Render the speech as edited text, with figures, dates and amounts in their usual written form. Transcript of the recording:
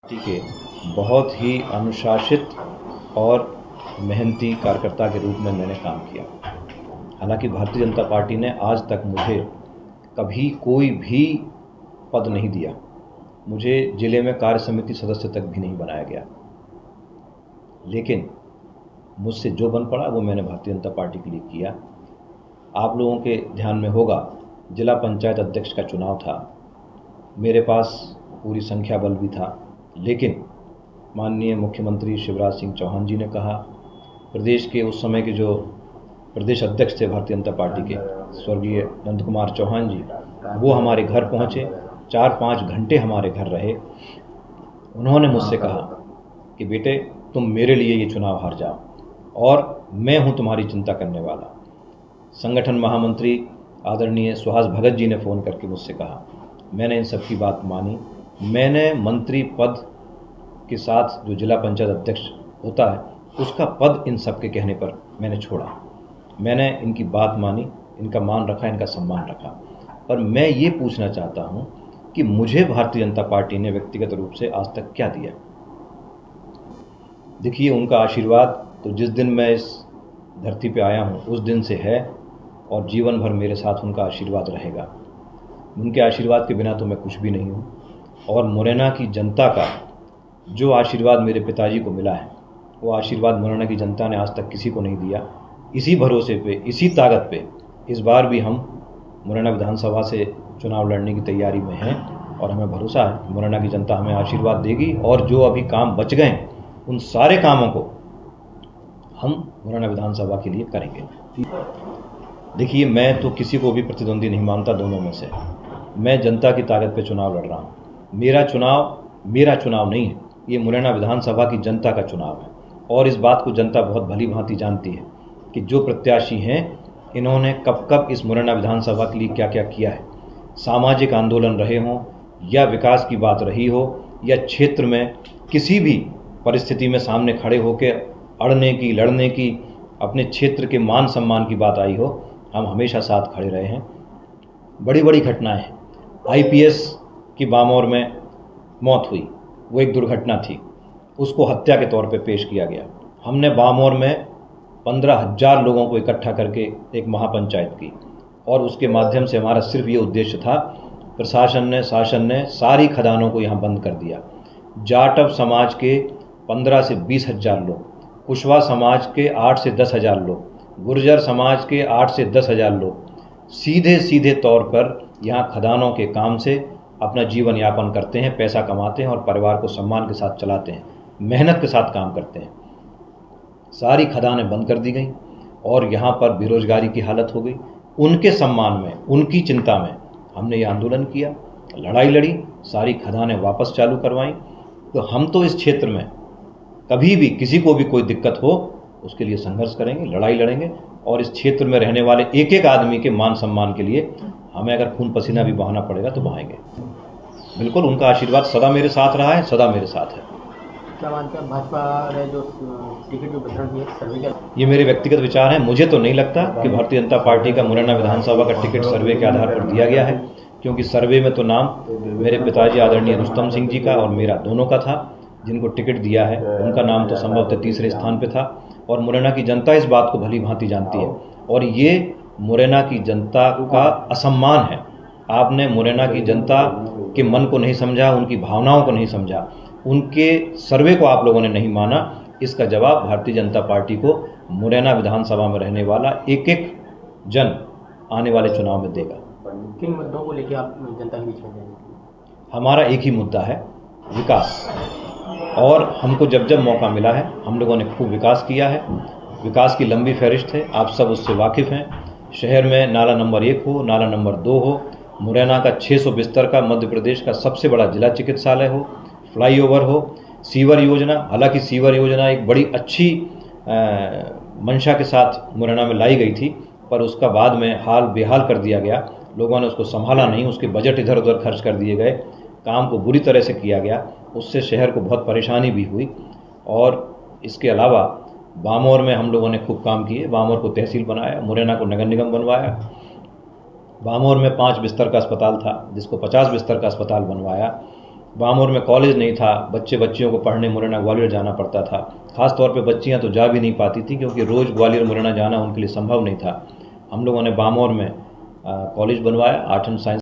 Party के बहुत ही अनुशासित और मेहनती कार्यकर्ता के रूप में मैंने काम किया। हालांकि भारतीय जनता पार्टी ने आज तक मुझे कभी कोई भी पद नहीं दिया, मुझे जिले में कार्य समिति सदस्य तक भी नहीं बनाया गया, लेकिन मुझसे जो बन पड़ा वो मैंने भारतीय जनता पार्टी के लिए किया। आप लोगों के ध्यान में होगा, जिला पंचायत अध्यक्ष का चुनाव था, मेरे पास पूरी संख्या बल भी था, लेकिन माननीय मुख्यमंत्री शिवराज सिंह चौहान जी ने कहा, प्रदेश के उस समय के जो प्रदेश अध्यक्ष थे भारतीय जनता पार्टी के स्वर्गीय नंद कुमार चौहान जी, वो हमारे घर पहुँचे, 4-5 घंटे हमारे घर रहे। उन्होंने मुझसे कहा कि बेटे तुम मेरे लिए ये चुनाव हार जाओ और मैं हूँ तुम्हारी चिंता करने वाला। संगठन महामंत्री आदरणीय सुहास भगत जी ने फ़ोन करके मुझसे कहा, मैंने इन सब की बात मानी। मैंने मंत्री पद के साथ जो जिला पंचायत अध्यक्ष होता है उसका पद इन सब के कहने पर मैंने छोड़ा। मैंने इनकी बात मानी, इनका मान रखा, इनका सम्मान रखा। पर मैं ये पूछना चाहता हूँ कि मुझे भारतीय जनता पार्टी ने व्यक्तिगत रूप से आज तक क्या दिया। देखिए, उनका आशीर्वाद तो जिस दिन मैं इस धरती पे आया हूँ उस दिन से है और जीवन भर मेरे साथ उनका आशीर्वाद रहेगा। उनके आशीर्वाद के बिना तो मैं कुछ भी नहीं हूँ। और मुरैना की जनता का जो आशीर्वाद मेरे पिताजी को मिला है, वो आशीर्वाद मुरैना की जनता ने आज तक किसी को नहीं दिया। इसी भरोसे पे, इसी ताकत पे इस बार भी हम मुरैना विधानसभा से चुनाव लड़ने की तैयारी में हैं और हमें भरोसा है मुरैना की जनता हमें आशीर्वाद देगी और जो अभी काम बच गए उन सारे कामों को हम मुरैना विधानसभा के लिए करेंगे। देखिए, मैं तो किसी को भी प्रतिद्वंदी नहीं मानता दोनों में से। मैं जनता की ताकत पे चुनाव लड़ रहा हूँ। मेरा चुनाव नहीं है, ये मुरैना विधानसभा की जनता का चुनाव है और इस बात को जनता बहुत भली भांति जानती है कि जो प्रत्याशी हैं इन्होंने कब कब इस मुरैना विधानसभा के लिए क्या क्या किया है। सामाजिक आंदोलन रहे हों या विकास की बात रही हो या क्षेत्र में किसी भी परिस्थिति में सामने खड़े होकर अड़ने की, लड़ने की, अपने क्षेत्र के मान सम्मान की बात आई हो, हम हमेशा साथ खड़े रहे हैं। बड़ी बड़ी घटनाएं हैं। IPS की बामौर में मौत हुई, वो एक दुर्घटना थी, उसको हत्या के तौर पे पेश किया गया। हमने बामौर में 15,000 लोगों को इकट्ठा करके एक महापंचायत की और उसके माध्यम से हमारा सिर्फ ये उद्देश्य था, शासन ने सारी खदानों को यहाँ बंद कर दिया। जाटव समाज के 15 से 20 हज़ार लोग, कुशवा समाज के 8 से 10 हज़ार लोग, गुर्जर समाज के 8 से 10 हज़ार लोग सीधे तौर पर यहाँ खदानों के काम से अपना जीवन यापन करते हैं, पैसा कमाते हैं और परिवार को सम्मान के साथ चलाते हैं, मेहनत के साथ काम करते हैं। सारी खदानें बंद कर दी गई और यहाँ पर बेरोजगारी की हालत हो गई। उनके सम्मान में, उनकी चिंता में हमने ये आंदोलन किया, लड़ाई लड़ी, सारी खदानें वापस चालू करवाई। तो हम तो इस क्षेत्र में कभी भी किसी को भी कोई दिक्कत हो उसके लिए संघर्ष करेंगे, लड़ाई लड़ेंगे और इस क्षेत्र में रहने वाले एक एक आदमी के मान सम्मान के लिए हमें अगर खून पसीना भी बहाना पड़ेगा तो बहाएंगे। बिल्कुल, उनका आशीर्वाद सदा मेरे साथ रहा है, सदा मेरे साथ है। क्या मानते हैं, भाजपा ने जो टिकट जो वितरण किया सर्वे का? ये मेरे व्यक्तिगत विचार हैं। मुझे तो नहीं लगता कि भारतीय जनता पार्टी का मुरैना विधानसभा का टिकट सर्वे के आधार पर दिया गया है, क्योंकि सर्वे में तो नाम मेरे पिताजी आदरणीय रुस्तम सिंह जी का और मेरा दोनों का था। जिनको टिकट दिया है उनका नाम तो संभवतः तीसरे स्थान पर था और मुरैना की जनता इस बात को भली भांति जानती है और ये मुरैना की जनता का असम्मान है। आपने मुरैना की जनता के मन को नहीं समझा, उनकी भावनाओं को नहीं समझा, उनके सर्वे को आप लोगों ने नहीं माना। इसका जवाब भारतीय जनता पार्टी को मुरैना विधानसभा में रहने वाला एक एक जन आने वाले चुनाव में देगा। किन मुद्दों को लेकर आप जनता के बीच में जाएंगे? हमारा एक ही मुद्दा है, विकास। और हमको जब जब मौका मिला है हम लोगों ने खूब विकास किया है। विकास की लंबी फहरिस्त है, आप सब उससे वाकिफ़ हैं। शहर में नाला नंबर 1 हो, नाला नंबर 2 हो, मुरैना का 600 बिस्तर का मध्य प्रदेश का सबसे बड़ा जिला चिकित्सालय हो, फ्लाईओवर हो, सीवर योजना। हालांकि सीवर योजना एक बड़ी अच्छी मंशा के साथ मुरैना में लाई गई थी, पर उसका बाद में हाल बेहाल कर दिया गया। लोगों ने उसको संभाला नहीं, उसके बजट इधर उधर खर्च कर दिए गए, काम को बुरी तरह से किया गया, उससे शहर को बहुत परेशानी भी हुई। और इसके अलावा बामौर में हम लोगों ने खूब काम किए। बामौर को तहसील बनाया, मुरैना को नगर निगम बनवाया। बामौर में 5 बिस्तर का अस्पताल था जिसको 50 बिस्तर का अस्पताल बनवाया। बामोर में कॉलेज नहीं था, बच्चियों को पढ़ने मुरैना ग्वालियर जाना पड़ता था। ख़ास तौर पे बच्चियां तो जा भी नहीं पाती थी क्योंकि रोज़ ग्वालियर मुरैना जाना उनके लिए संभव नहीं था। हम लोगों ने बामोर में कॉलेज बनवाया, आर्ट एंड साइंस